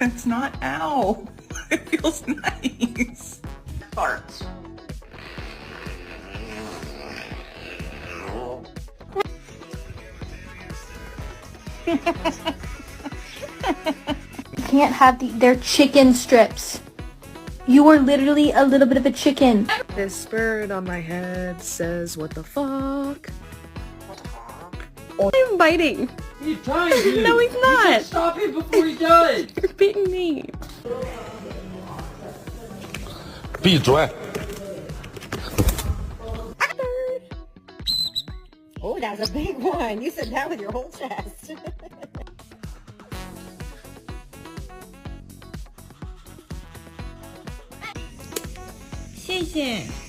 It's not ow. It feels nice. Farts. You can't have they're chicken strips. You are literally a little bit of a chicken. This bird on my head says, what the fuck? I'm biting. He's trying to. No, he's not. You should stop him before he does. You're beating me. 闭嘴 Oh, that was a big one. You said that with your whole chest. 谢谢。